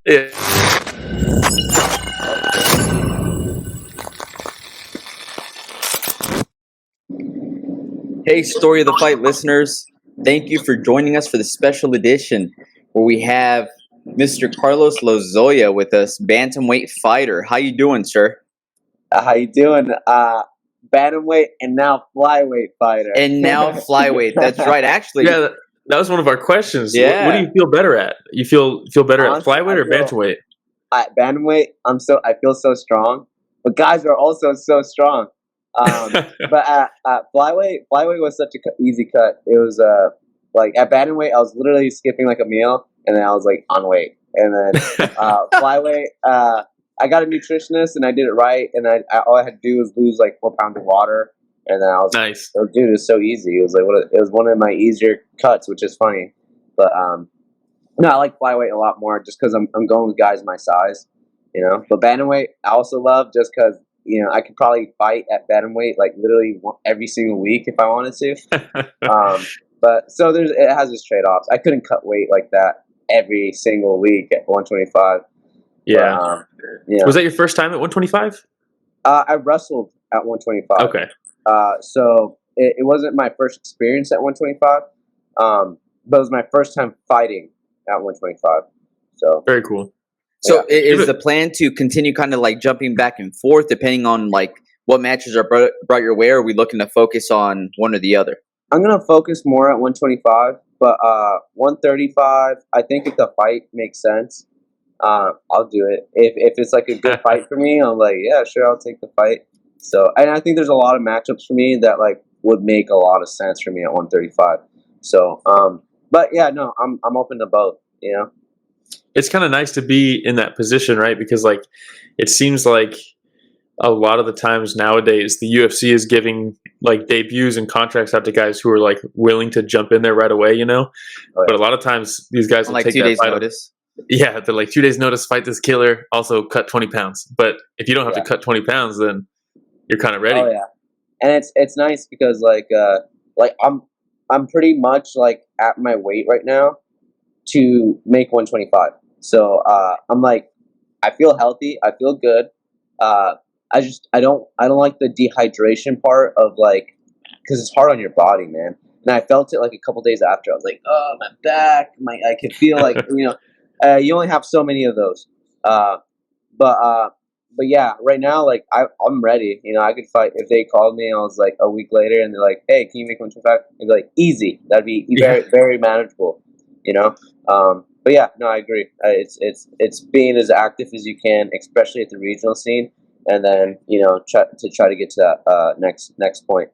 Yeah. Hey, Story of the Fight listeners. Thank you for joining us for the special edition where we have Mr. Carlos Lozoya with us, bantamweight fighter. How you doing, sir? How you doing? Bantamweight and now flyweight fighter. And now flyweight. That's right. Actually, Yeah, that was one of our questions. Yeah. What do you feel better at? You feel better Honestly, at flyweight or bantamweight? At bantamweight, I feel so strong, but guys are also so strong. But at flyweight was such a easy cut. It was like at bantamweight, I was literally skipping like a meal, and then I was like on weight. And then flyweight, I got a nutritionist, and I did it right. And I all I had to do was lose like 4 pounds of water, and then I was Nice. like, oh, dude, it was so easy. It was like it was one of my easier cuts, which is funny. But no, I like flyweight a lot more just because I'm going with guys my size, you know. But bantamweight, I also love just because I could probably fight at bantamweight like literally every single week if I wanted to. But so it has its trade offs. I couldn't cut weight like that every single week at 125. Yeah. But, yeah. Was that your first time at 125? I wrestled at 125. Okay. So it wasn't my first experience at 125, but it was my first time fighting at 125. So very cool. So is the plan to continue kind of like jumping back and forth depending on like what matches are brought your way, or are we looking to focus on one or the other? I'm going to focus more at 125, but 135, I think if the fight makes sense, I'll do it. If it's like a good fight for me, I'm like, yeah, sure, I'll take the fight. So, and I think there's a lot of matchups for me that like would make a lot of sense for me at 135. So, but yeah, no, I'm open to both, you know. It's kind of nice to be in that position, right? Because like it seems like a lot of the times nowadays the UFC is giving like debuts and contracts out to guys who are like willing to jump in there right away, you know. Oh, yeah. But a lot of times these guys will like take 2 that days fight notice. Yeah, they're like 2 days notice, fight this killer, also cut 20 pounds. But if you don't have to cut 20 pounds, then you're kind of ready. Oh yeah, and it's nice because like I'm pretty much like at my weight right now to make 125. So I'm like, I feel healthy, I feel good. I don't like the dehydration part of like, because it's hard on your body, man. And I felt it like a couple days after. I was like, oh, my back, I could feel like you only have so many of those. But yeah, right now like I'm ready. You know, I could fight if they called me. I was like a week later, and they're like, hey, can you make 125? I'd be like, easy. That'd be very very manageable. You know. But yeah, no, I agree. It's being as active as you can, especially at the regional scene, and then try to get to that next point.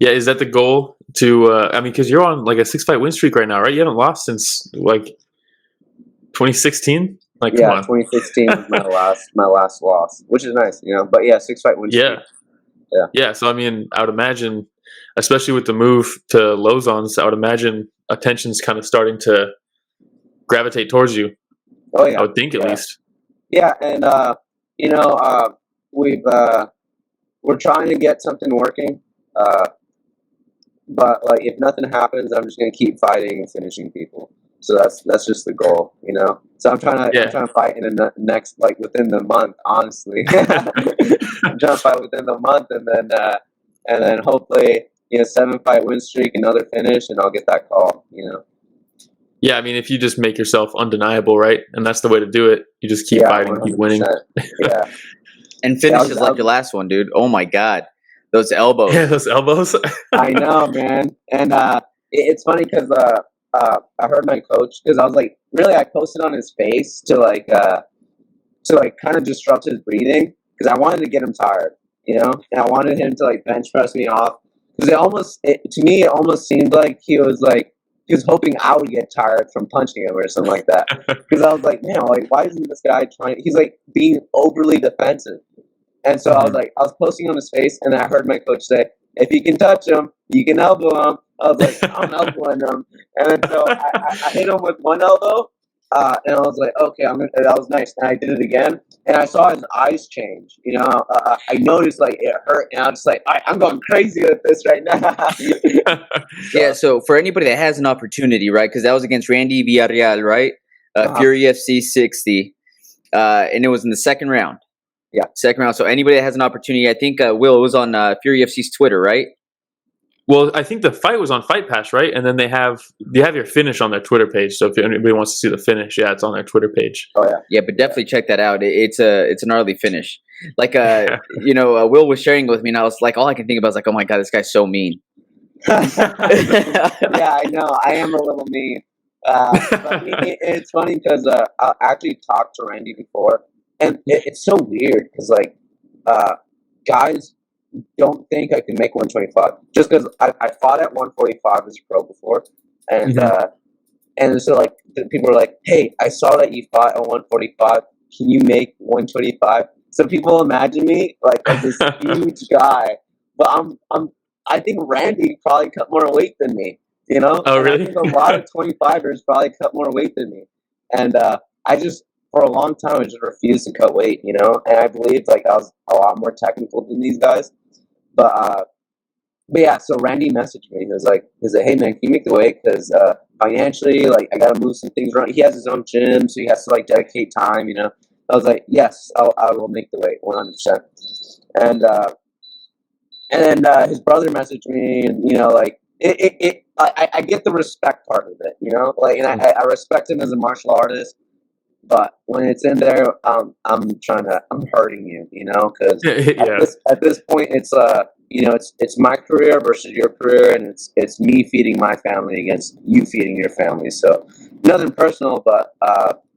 Yeah, is that the goal? To I mean, because you're on like a 6-fight win streak right now, right? You haven't lost since like 2016. Like, yeah, come on. 2016 was my last loss, which is nice, you know. But yeah, 6-fight win streak. Yeah. So I mean, I would imagine, especially with the move to Lozon's, I would imagine attention's kind of starting to gravitate towards you. Oh yeah, I would think at least. Yeah, and we're trying to get something working, but like if nothing happens, I'm just gonna keep fighting and finishing people. So that's just the goal, you know. So I'm trying to fight in the next, like within the month. Honestly, I'm trying to fight within the month, and then hopefully 7-fight win streak, another finish, and I'll get that call. You know. Yeah, I mean, if you just make yourself undeniable, right, and that's the way to do it. You just keep fighting, 100%. keep winning. Yeah. And finishes like your last one, dude. Oh my God, those elbows. Yeah, those elbows. I know, man. And it's funny because I heard my coach, because I was like, really, I posted on his face to kind of disrupt his breathing because I wanted to get him tired, you know, and I wanted him to like bench press me off because to me it almost seemed like he was hoping I would get tired from punching him or something like that. Because I was like, man, like, why isn't this guy trying? He's like being overly defensive. And so I was posting on his face, and I heard my coach say, if you can touch him, you can elbow him. I was like, I'm elbowing him. And then so I hit him with one elbow, and I was like, okay, that was nice. And I did it again, and I saw his eyes change. You know, I noticed like it hurt, and I was just like, I'm going crazy with this right now. Yeah, so for anybody that has an opportunity, right, because that was against Randy Villarreal, right? Fury FC 60, and it was in the second round. Yeah, second round. So anybody that has an opportunity, I think Will, it was on Fury FC's Twitter, right? Well, I think the fight was on Fight Pass, right? And then they have your finish on their Twitter page. So if anybody wants to see the finish, yeah, it's on their Twitter page. Oh yeah, yeah, but definitely check that out. It's a gnarly finish. Like Will was sharing it with me, and I was like, all I can think about is like, oh my god, this guy's so mean. yeah, I know. I am a little mean. But it's funny because I actually talked to Randy before, and it's so weird because like guys don't think I can make 125 just because I fought at 145 as a pro before, and and so like people are like, hey, I saw that you fought at 145. Can you make 125? So people imagine me like as this huge guy, but I think Randy probably cut more weight than me. You know? Oh, really? I think a lot of 25ers probably cut more weight than me, and I just for a long time I just refused to cut weight. You know, and I believed like I was a lot more technical than these guys. But yeah, so Randy messaged me. He was like, hey man, can you make the weight? Because financially, like, I gotta move some things around. He has his own gym, so he has to like dedicate time. You know, I was like, yes, I will make the weight 100%. And then his brother messaged me, and you know, like I get the respect part of it. You know, like, and I respect him as a martial artist. But when it's in there, I'm hurting you, you know, because at this point, it's it's my career versus your career, and it's me feeding my family against you feeding your family. So nothing personal, but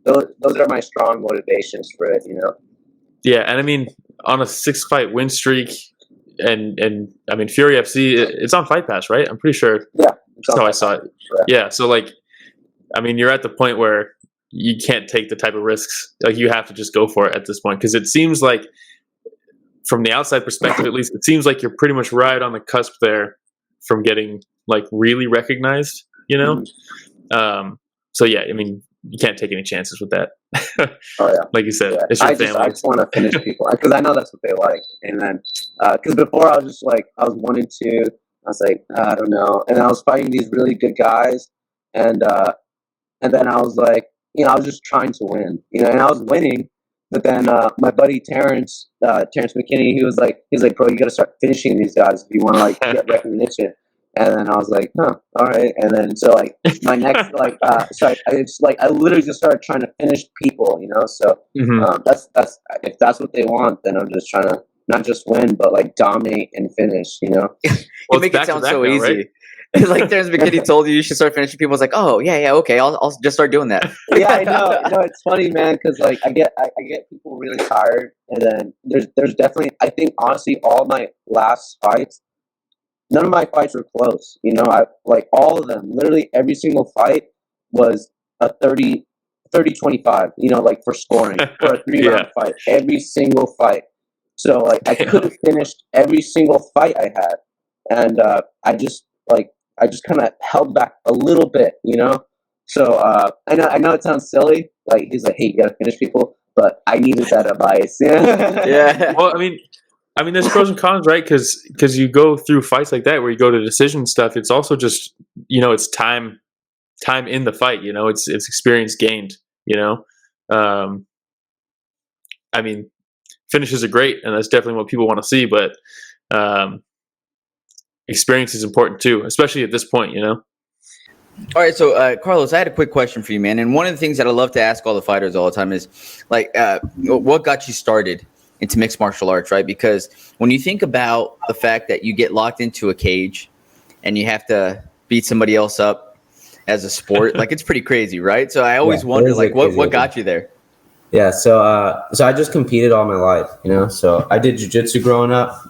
those are my strong motivations for it, you know. Yeah, and I mean, on a 6-fight win streak, and I mean Fury FC, it's on Fight Pass, right? I'm pretty sure. Yeah, that's how I saw it. Yeah, so like, I mean, you're at the point where you can't take the type of risks. Like, you have to just go for it at this point, because it seems like, from the outside perspective at least, it seems like you're pretty much right on the cusp there from getting like really recognized, you know. So yeah, I mean, you can't take any chances with that. Oh yeah, like you said, yeah. it's your family. I just want to finish people because I know that's what they like. And then because before I was just like, I was 1-2. I was like, I don't know, and I was fighting these really good guys, and then I was like, you know, I was just trying to win, you know, and I was winning. But then my buddy Terrence McKinney, he was like, bro, you got to start finishing these guys if you want to like get recognition. And then I was like, huh, all right. And then so like my next I literally just started trying to finish people, you know. So that's if that's what they want, then I'm just trying to not just win, but like dominate and finish, you know. You make it sound so easy. Right? Like Terrence McKinney told you should start finishing people. I was like, oh yeah, okay, I'll just start doing that. Yeah, I know. It's funny, man, because like I get people really tired, and then there's definitely, I think honestly, all my last fights, none of my fights were close. You know, I like all of them. Literally every single fight was a 30-25. You know, like for scoring for a 3-round fight. Every single fight. So like I could have finished every single fight I had, and I just kind of held back a little bit, you know. So I know it sounds silly. Like he's like, hey, you gotta finish people, but I needed that advice. Yeah. Well, I mean, there's pros and cons, right? Because you go through fights like that where you go to decision stuff. It's also just, you know, it's time in the fight. You know, it's experience gained. You know, I mean, finishes are great, and that's definitely what people want to see. But experience is important too, especially at this point, you know. All right, so Carlos, I had a quick question for you, man. And one of the things that I love to ask all the fighters all the time is, like, what got you started into mixed martial arts, right? Because when you think about the fact that you get locked into a cage and you have to beat somebody else up as a sport, like, it's pretty crazy, right? So I always wonder, like, what got you there? Yeah, so I just competed all my life, you know. So I did jiu-jitsu growing up,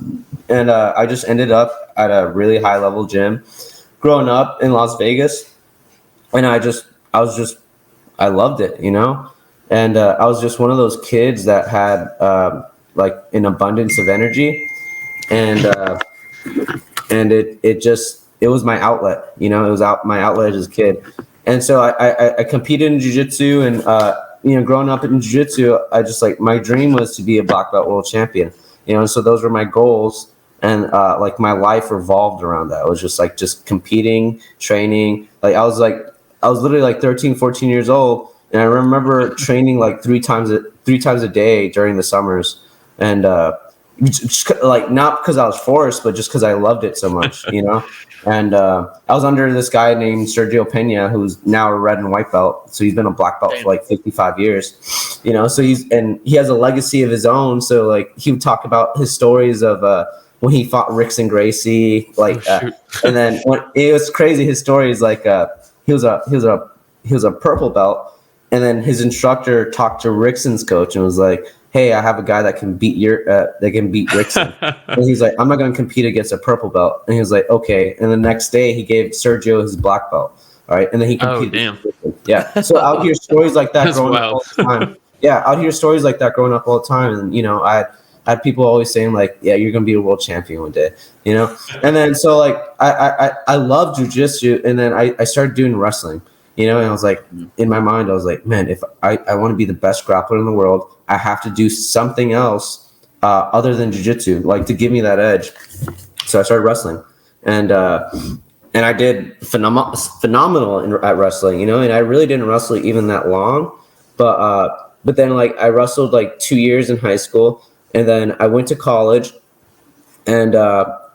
and I just ended up at a really high-level gym growing up in Las Vegas, and I loved it, you know. And I was just one of those kids that had like an abundance of energy, and it was my outlet, you know. It was my outlet as a kid, and so I competed in jiu-jitsu, and you know, growing up in jiu-jitsu, I just like, my dream was to be a black belt world champion, you know. So those were my goals, and like my life revolved around that. It was just competing, training. Like I was literally like 13, 14 years old, And I remember training like three times a day during the summers, and just, like not because I was forced, but just because I loved it so much, you know. And I was under this guy named Sergio Pena, who's now a red and white belt. So he's been a black belt for like 55 years, you know. So he has a legacy of his own. So like he would talk about his stories of when he fought Rickson Gracie, like, and then when it was crazy. His story is like he was a purple belt. And then his instructor talked to Rickson's coach and was like, "Hey, I have a guy that can beat Rickson." And he's like, "I'm not going to compete against a purple belt." And he was like, "Okay." And the next day, he gave Sergio his black belt. All right, and then he competed. Oh, damn. Yeah. So out here, stories like that growing up all the time. Yeah, out here, stories like that growing up all the time. And you know, I had people always saying like, "Yeah, you're going to be a world champion one day," you know. And then so like I love jujitsu, and then I started doing wrestling. You know, and I was like, in my mind, I was like, man, if I want to be the best grappler in the world, I have to do something else other than jiu-jitsu, like to give me that edge. So I started wrestling, and I did phenomenal at wrestling, you know, and I really didn't wrestle even that long, but then like I wrestled like 2 years in high school, and then I went to college, and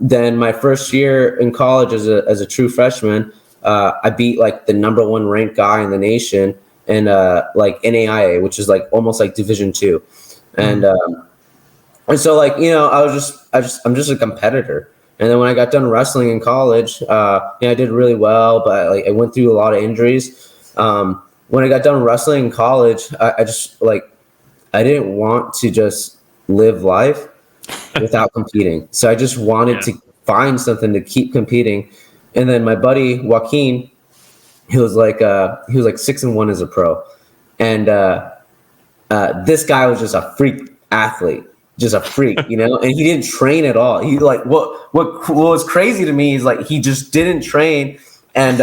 then my first year in college as a true freshman. I beat like the number 1 ranked guy in the nation and like NAIA, which is like almost like Division II, and so like, you know, I'm just a competitor. And then when I got done wrestling in college, you know, I did really well, but like I went through a lot of injuries. When I got done wrestling in college, I just like I didn't want to just live life without competing, so I just wanted to find something to keep competing. And then my buddy Joaquin, he was like 6-1 as a pro, and this guy was just a freak athlete, just a freak, you know. And he didn't train at all. He like what was crazy to me is like he just didn't train, and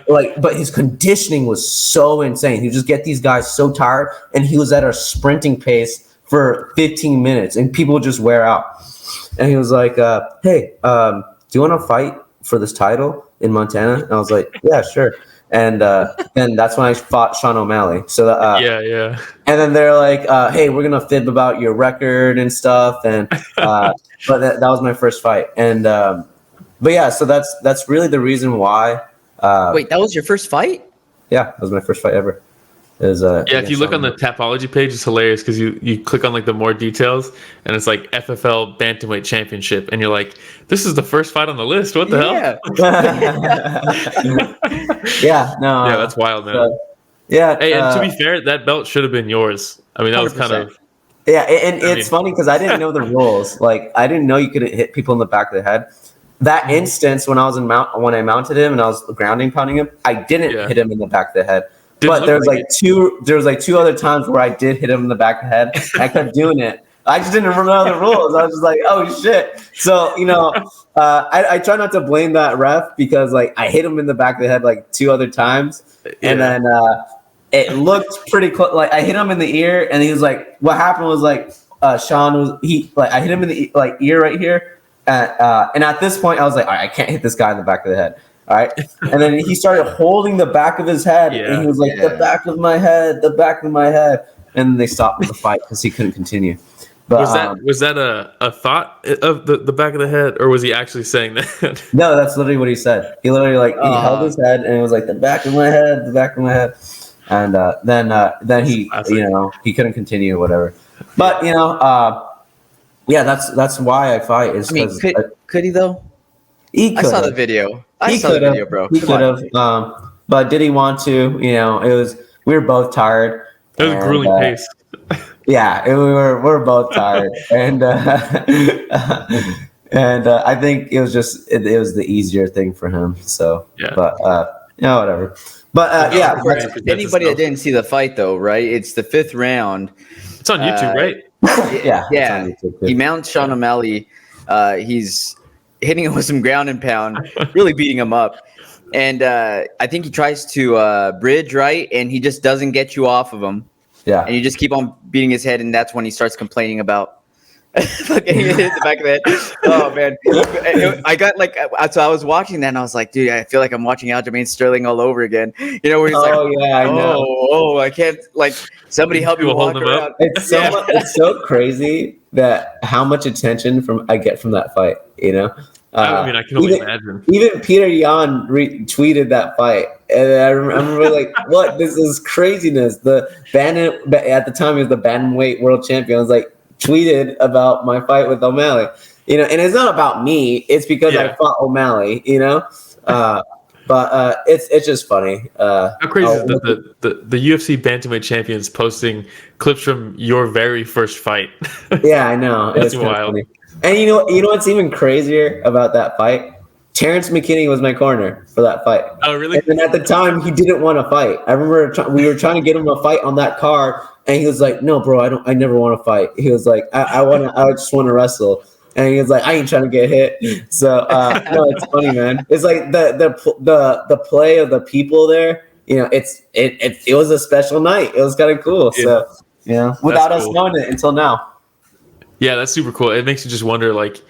like but his conditioning was so insane. He would just get these guys so tired, and he was at a sprinting pace for 15 minutes, and people would just wear out. And he was like, "Hey, do you want to fight for this title in Montana?" And I was like, "Yeah, sure." And then that's when I fought Sean O'Malley. So yeah. And then they're like, "Hey, we're gonna fib about your record and stuff." And but that was my first fight. And but yeah, so that's really the reason why. Wait, that was your first fight? Yeah, that was my first fight ever. If you look on the Tapology page, it's hilarious because you click on like the more details and it's like FFL Bantamweight Championship, and you're like, this is the first fight on the list. What the hell? Yeah, no. Yeah, that's wild, man. Yeah. Hey, and to be fair, that belt should have been yours. I mean, that 100%. Was kind of. Yeah, and it's funny because I didn't know the rules. Like, I didn't know you could hit people in the back of the head. That instance when I mounted him and I was grounding pounding him, I didn't hit him in the back of the head. But there was two other times where I did hit him in the back of the head. I kept doing it. I just didn't know the rules. I was just like, oh shit. So, you know, I try not to blame that ref because like I hit him in the back of the head like 2 other times. And then it looked pretty close. Like I hit him in the ear and he was like, what happened was like Sean I hit him in the ear right here. And at this point I was like, all right, I can't hit this guy in the back of the head. All right. And then he started holding the back of his head. And he was like, the back of my head. And then they stopped the fight because he couldn't continue. But, was that a thought of the back of the head, or was he actually saying that? No, that's literally what he said. He literally he held his head and it was like the back of my head. And then he he couldn't continue or whatever. But that's why I fight. Is could he though? I saw the video. I saw the video, bro. He could have. But did he want to? You know, we were both tired. It was a grueling pace. Yeah, we were both tired, and I think it was just it was the easier thing for him. So but whatever. But for anybody that didn't see the fight though, right? It's the 5th round. It's on YouTube, right? Yeah. He mounts Sean O'Malley. He's hitting him with some ground and pound, really beating him up. And I think he tries to bridge, right? And he just doesn't get you off of him. Yeah. And you just keep on beating his head, and that's when he starts complaining about Fucking hit the back of the head. Oh man, I got like so I was watching that and I was like, dude, I feel like I'm watching Aljamain Sterling all over again. You know, where he's like, yeah, I know. I can't like somebody help me People walk holding him up. around. It's so it's so crazy that how much attention I get from that fight. You know, I mean, I can only imagine. Even Peter Yan retweeted that fight, and I remember like, what? This is craziness. At the time he was the bantamweight world champion. I was like, tweeted about my fight with O'Malley. You know, and it's not about me. It's because I fought O'Malley. You know, but it's just funny. How crazy is that the UFC bantamweight champions posting clips from your very first fight? Yeah, I know. It's kinda wild. funny. And you know what's even crazier about that fight? Terrence McKinney was my corner for that fight. Oh, really? And then at the time, he didn't want to fight. I remember we were trying to get him a fight on that card, and he was like, "No, bro, I never want to fight." He was like, I just want to wrestle." And he was like, "I ain't trying to get hit." So no, it's funny, man. It's like the play of the people there. You know, it was a special night. It was kind of cool. Yeah. So yeah, without us cool. knowing it until now. Yeah, that's super cool. It makes you just wonder, like,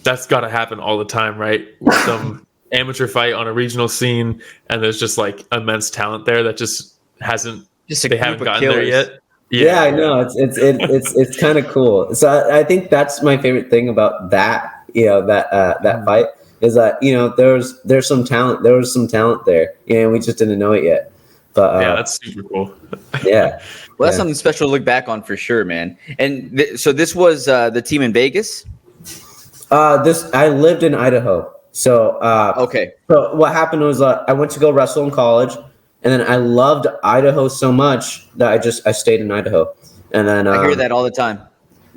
that's got to happen all the time, right? With some amateur fight on a regional scene, and there's just like immense talent there that just haven't gotten there yet. Yeah, I know. It's kind of cool. So I think that's my favorite thing about that. You know, that fight is that, you know, there's some talent. There was some talent there, and we just didn't know it yet. But yeah, that's super cool. Yeah. Well, that's something special to look back on for sure, man. And so this was the team in Vegas. I lived in Idaho, so okay. So what happened was I went to go wrestle in college, and then I loved Idaho so much that I stayed in Idaho, and then I hear that all the time.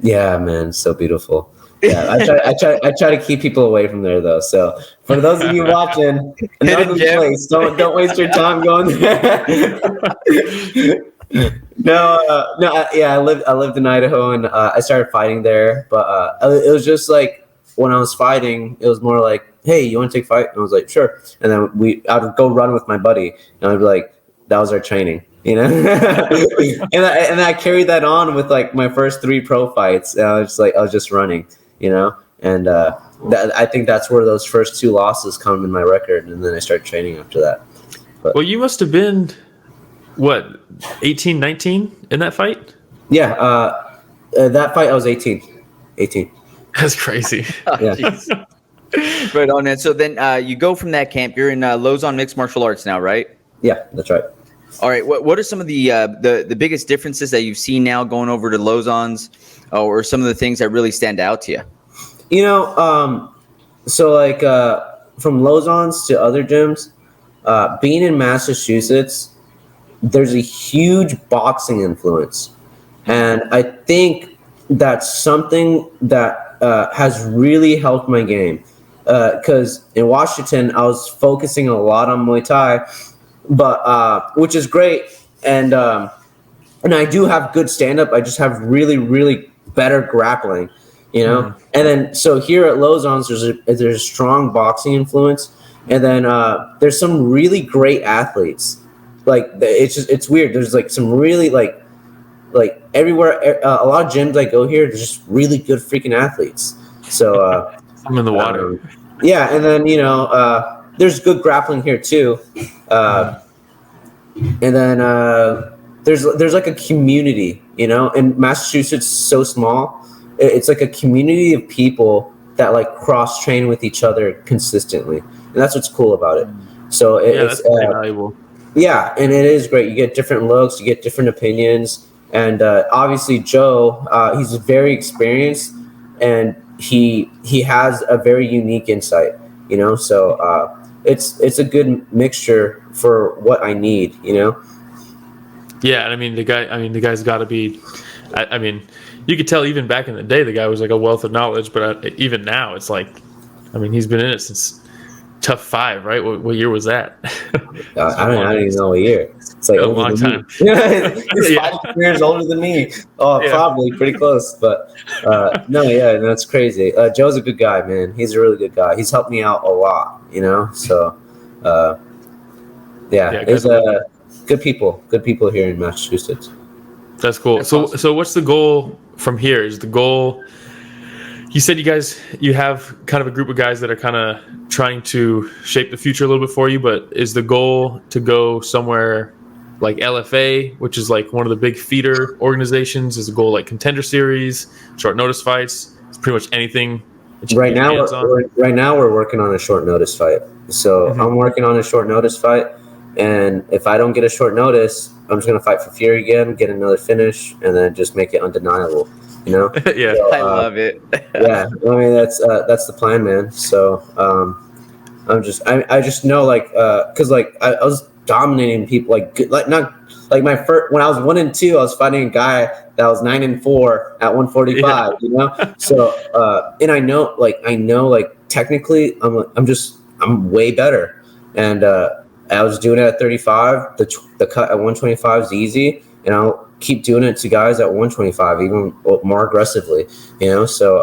Yeah, man, so beautiful. Yeah, I try to keep people away from there though. So for those of you watching, another place, don't waste your time going there. I lived in Idaho, and I started fighting there. But it was just like when I was fighting, it was more like, "Hey, you want to take a fight?" And I was like, "Sure." And then I would go run with my buddy, and I'd be like, "That was our training." You know, and I carried that on with like my first 3 pro fights. And I was just running, you know, and I think that's where those first 2 losses come in my record, and then I started training after that. But, well, you must have been what, 18, 19 in that fight? Yeah, that fight I was 18. That's crazy. Yeah. Right on, man. So then you go from that camp. You're in Lozon Mixed Martial Arts now, right? Yeah, that's right. All right. What are some of the biggest differences that you've seen now going over to Lozon's, or some of the things that really stand out to you? You know, so like from Lozon's to other gyms, being in Massachusetts, there's a huge boxing influence, and I think that's something that has really helped my game. Because in Washington, I was focusing a lot on Muay Thai, but which is great, and I do have good stand-up. I just have really, really better grappling, you know. Mm-hmm. And then so here at Lozon's, there's a strong boxing influence, and then there's some really great athletes. Like it's weird. There's like some really like everywhere. A lot of gyms I go here, there's just really good freaking athletes. So I'm in the water. Yeah, and then, you know, there's good grappling here too, and then there's like a community, you know. And Massachusetts is so small, it's like a community of people that like cross train with each other consistently, and that's what's cool about it. So it's valuable. Yeah, and it is great. You get different looks, you get different opinions, and obviously Joe, he's very experienced, and he has a very unique insight, you know. So it's a good mixture for what I need, you know. Yeah, and I mean the guy's got to be. I mean, you could tell even back in the day the guy was like a wealth of knowledge, but even now it's like, I mean, he's been in it since Tough 5, right? What year was that? I don't even know what year. It's like a long time. He's 5 years older than me. Oh, yeah. Probably pretty close. But that's crazy. Joe's a good guy, man. He's a really good guy. He's helped me out a lot, you know. So, there's good people here in Massachusetts. That's cool. That's awesome. So what's the goal from here? Is the goal You said you have kind of a group of guys that are kind of trying to shape the future a little bit for you, but is the goal to go somewhere like LFA, which is like one of the big feeder organizations? Is the goal like Contender Series, short notice fights? It's pretty much anything that you Right can get now, your hands on? right now we're working on a short notice fight. So I'm working on a short notice fight, and if I don't get a short notice, I'm just gonna fight for Fury again, get another finish, and then just make it undeniable. You know? Yeah. So, I love it. yeah, I mean that's the plan, man. So I just know because I was dominating people not like my first when I was 1-2, I was fighting a guy that was 9-4 at 145. Yeah. You know, so and I know technically I'm way better, and I was doing it at 35. The cut at 125 is easy, and I'll keep doing it to guys at 125 even more aggressively. You know, so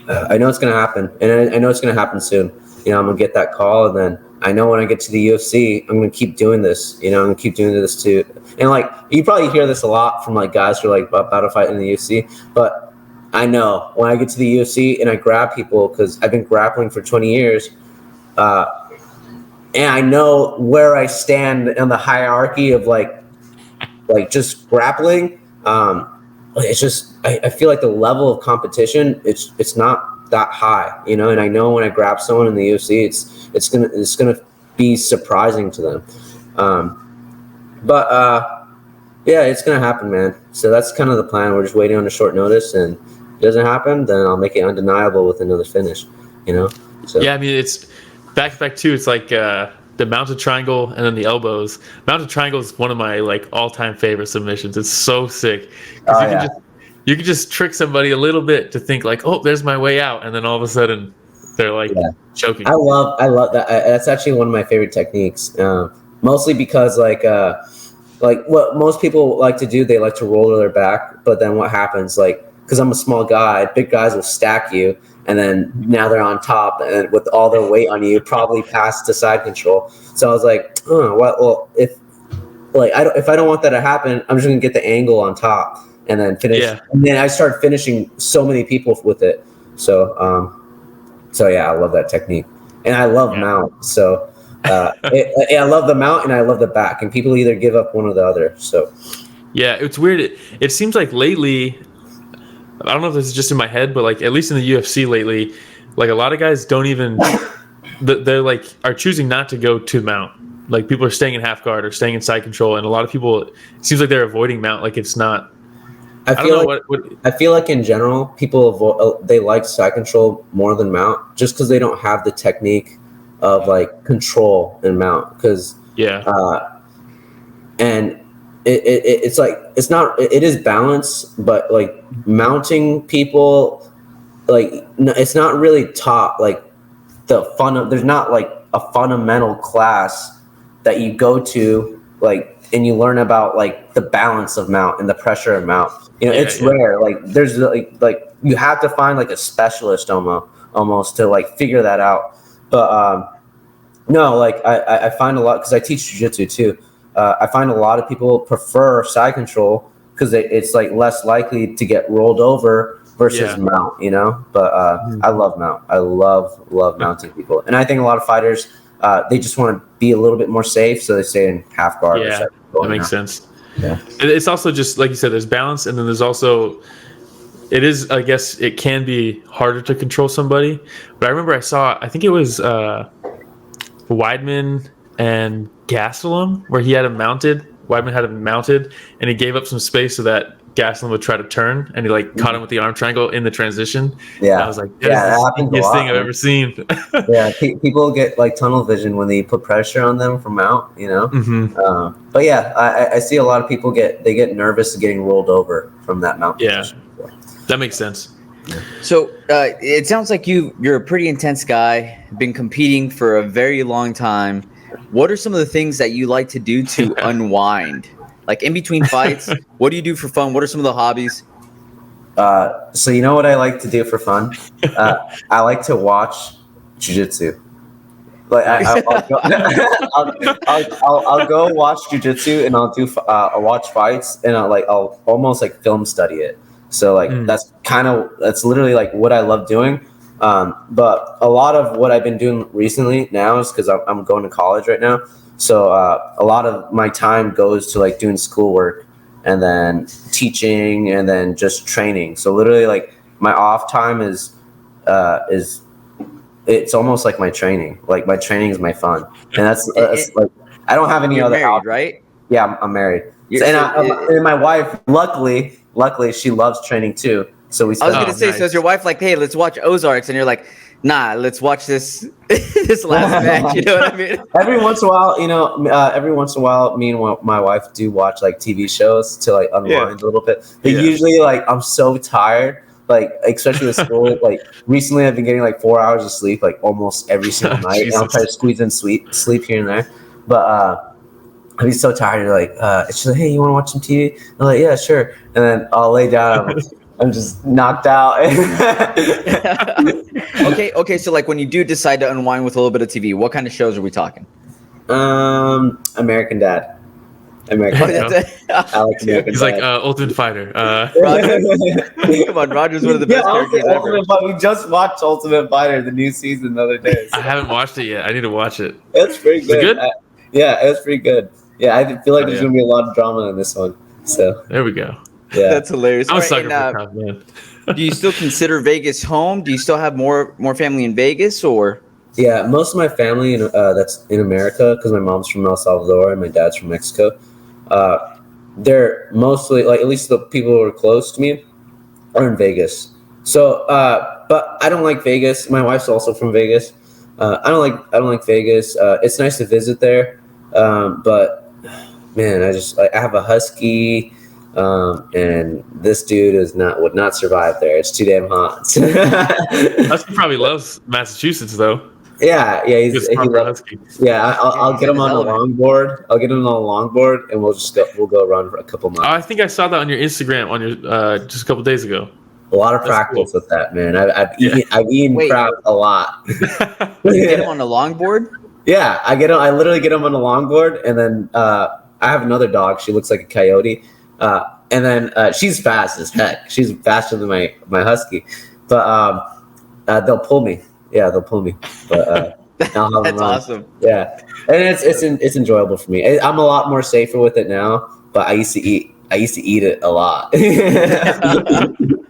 I know it's gonna happen, and I know it's gonna happen soon. You know, I'm gonna get that call, and then I know when I get to the UFC, I'm gonna keep doing this. You know, I'm gonna keep doing this too. And like you probably hear this a lot from like guys who are like about to fight in the UFC, but I know when I get to the UFC and I grab people because I've been grappling for 20 years, and I know where I stand on the hierarchy of like just grappling. It's just I feel like the level of competition it's not that high, you know. And I know when I grab someone in the UFC, it's gonna be surprising to them. Yeah, it's gonna happen, man. So that's kind of the plan. We're just waiting on a short notice, and if it doesn't happen, then I'll make it undeniable with another finish, you know. So Yeah, I mean it's back to back too. It's like the mounted triangle and then the elbows. Mounted triangle is one of my like all-time favorite submissions. It's so sick because you can just trick somebody a little bit to think like, oh, there's my way out, and then all of a sudden they're like choking. I love that. That's actually one of my favorite techniques. Mostly because like what most people like to do, they like to roll to their back. But then what happens, like, because I'm a small guy, big guys will stack you, and then now they're on top, and with all their weight on you, probably past to side control. So I was like, well, if I don't want that to happen, I'm just gonna get the angle on top and then finish. Yeah. And then I started finishing so many people with it. So yeah, I love that technique, and I love mount. So I love the mount and I love the back, and people either give up one or the other. So yeah, it's weird. It seems like lately, I don't know if this is just in my head, but like at least in the UFC lately, like a lot of guys don't even they're like are choosing not to go to mount. Like people are staying in half guard or staying in side control, and a lot of people, it seems like they're avoiding mount. Like it's not. I feel like in general, people they like side control more than mount, just because they don't have the technique of like control and mount. Because and it's like it is balance, but like mounting people, like it's not really taught like there's not like a fundamental class that you go to like and you learn about like the balance of mount and the pressure of mount. You know, it's rare. Like there's like you have to find like a specialist almost to like figure that out. But no, like I find a lot, because I teach jiu-jitsu too. I find a lot of people prefer side control because it's like less likely to get rolled over versus mount, you know. But I love mount. I love mounting people, and I think a lot of fighters they just want to be a little bit more safe, so they stay in half guard. Yeah, that makes sense. Yeah, it's also just like you said, there's balance, and then there's also it is. I guess it can be harder to control somebody, but I remember I think it was Weidman and Gastelum where he had him mounted. Weidman had him mounted, and he gave up some space so that Gastelum would try to turn, and he like caught him with the arm triangle in the transition. Yeah, and I was like, that is the biggest thing I've ever seen. Yeah, people get like tunnel vision when they put pressure on them from mount, you know. Mm-hmm. But yeah, I see a lot of people get nervous getting rolled over from that mount. Yeah, that makes sense. So it sounds like you're a pretty intense guy, been competing for a very long time. What are some of the things that you like to do to unwind? Like in between fights, what do you do for fun? What are some of the hobbies? So you know what I like to do for fun? I like to watch jiu-jitsu. Like I'll go watch jiu-jitsu, and I'll watch fights, and I'll almost like film study it. So like that's literally like what I love doing. But a lot of what I've been doing recently now is because I'm going to college right now. So a lot of my time goes to like doing schoolwork and then teaching and then just training. So literally like my off time is it's almost like my training. Like my training is my fun, and that's like I don't have any You're other. married, right? Yeah, I'm married, and my wife, luckily, she loves training too. So we. I was gonna say, nice. so is your wife like, hey, let's watch Ozarks, and you're like, nah, let's watch this this last match. You know what I mean? Every once in a while, me and my wife do watch like TV shows to like unwind a little bit. But usually, like, I'm so tired. Like, especially with school, like recently I've been getting like 4 hours of sleep like almost every single night. And I'll try to squeeze in sleep here and there. But I'd be so tired. She's like, hey, you want to watch some TV? I'm like, yeah, sure. And then I'll lay down. I'm just knocked out. Okay. So like when you do decide to unwind with a little bit of TV, what kind of shows are we talking? American Dad. I like American He's Dad. like Ultimate Fighter. Roger. Come on, Roger's one of the best characters ever. We just watched Ultimate Fighter, the new season, the other day. So. I haven't watched it yet. I need to watch it. It's pretty good. Is it good? Yeah, it was pretty good. Yeah, I feel like there's gonna be a lot of drama in this one. So there we go. Yeah, that's hilarious. I'm a sucker for Top Man. Do you still consider Vegas home? Do you still have more family in Vegas, or? Yeah, most of my family that's in America, because my mom's from El Salvador and my dad's from Mexico. They're mostly like, at least the people who are close to me are in Vegas. So, but I don't like Vegas. My wife's also from Vegas. I don't like Vegas. It's nice to visit there, but man, I have a husky. And this dude would not survive there. It's too damn hot. Husky probably loves Massachusetts though. Yeah, he loves. Husky. Yeah, I'll get him on the longboard. I'll get him on the longboard, and we'll go run for a couple months. I think I saw that on your Instagram on your just a couple days ago. A lot of practice with that, man. I've eaten crap a lot. You get him on the longboard? Yeah, I literally get him on the longboard, and then I have another dog. She looks like a coyote. And then she's fast as heck. She's faster than my husky, but they'll pull me. Yeah, they'll pull me. But that's awesome. Yeah, and it's enjoyable for me. I'm a lot more safer with it now. But I used to eat it a lot.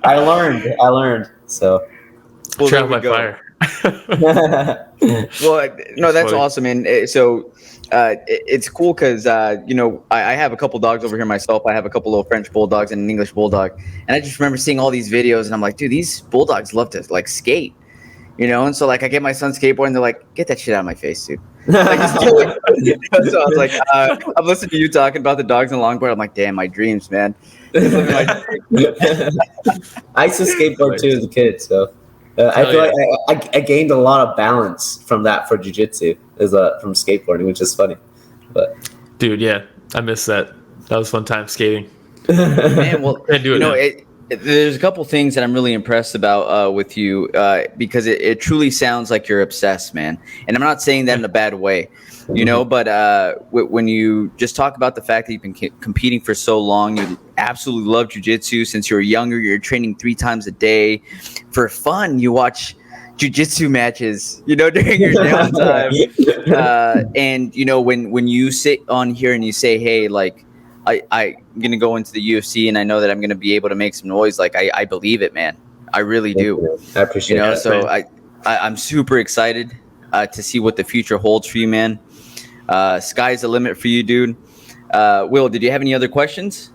I learned. So trial by fire. Well, no, that's awesome, and so. It's cool because I have a couple dogs over here myself. I have a couple little French bulldogs and an English bulldog, and I just remember seeing all these videos, and I'm like, dude, these bulldogs love to like skate, and so like I get my son skateboard, and they're like, get that shit out of my face, dude. Like, so I was like, I'm listening to you talking about the dogs and longboard. I'm like, damn, my dreams, man. I used to skateboard too as a kid, so. I feel like I gained a lot of balance from that for jiu-jitsu from skateboarding, which is funny. But dude, yeah, I miss that. That was fun time skating. Man, well, there's a couple things that I'm really impressed about with you because it truly sounds like you're obsessed, man. And I'm not saying that in a bad way, but when you just talk about the fact that you've been competing for so long, you absolutely love jiu-jitsu since you were younger. You're training 3 times a day for fun. You watch jiu-jitsu matches, during your downtime. And when you sit on here and you say, hey, like I'm gonna go into the UFC and I know that I'm gonna be able to make some noise, like I believe it, man. I really do. I appreciate that. So I'm super excited to see what the future holds for you, man. Sky's the limit for you, dude. Will, did you have any other questions?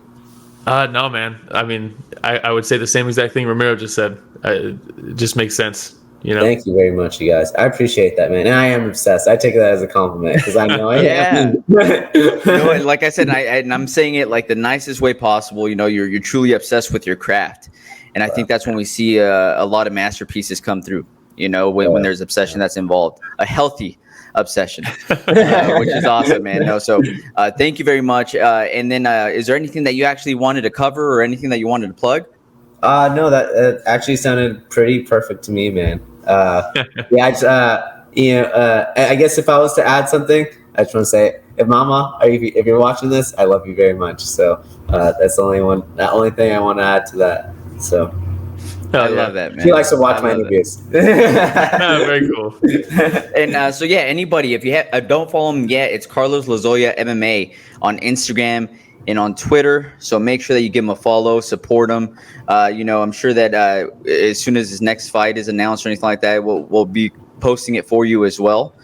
No, man. I mean, I would say the same exact thing Ramiro just said. It just makes sense, Thank you very much, you guys. I appreciate that, man. And I am obsessed. I take that as a compliment because I know I am. Like I said, and I'm saying it like the nicest way possible. You're truly obsessed with your craft, and I think that's when we see a lot of masterpieces come through. When there's obsession that's involved, a healthy obsession, which is awesome, man. So thank you very much. And then is there anything that you actually wanted to cover or anything that you wanted to plug? No, that actually sounded pretty perfect to me, man. I guess if I was to add something, I just want to say, if Mama, if you're watching this, I love you very much. So that's the only thing I want to add to that. So Oh, I love that, man. he likes to watch I my love it. interviews. Oh, very cool. And so yeah, anybody, if you don't follow him yet, it's Carlos Lozoya MMA on Instagram and on Twitter. So make sure that you give him a follow, support him. I'm sure that as soon as his next fight is announced or anything like that, we'll be posting it for you as well.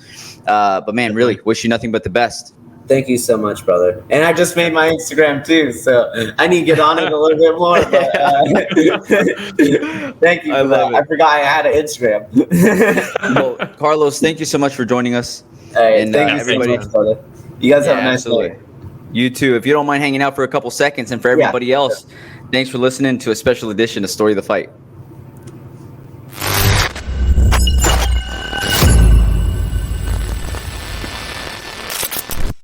But man, really wish you nothing but the best. Thank you so much, brother. And I just made my Instagram too, so I need to get on it a little bit more. But, thank you for that. I forgot I had an Instagram. Well, Carlos, thank you so much for joining us. Hey, And, thank you everybody- so much, brother. You guys have a nice absolutely. day. You too. If you don't mind hanging out for a couple seconds, and for everybody else, thanks for listening to a special edition of Story of the Fight.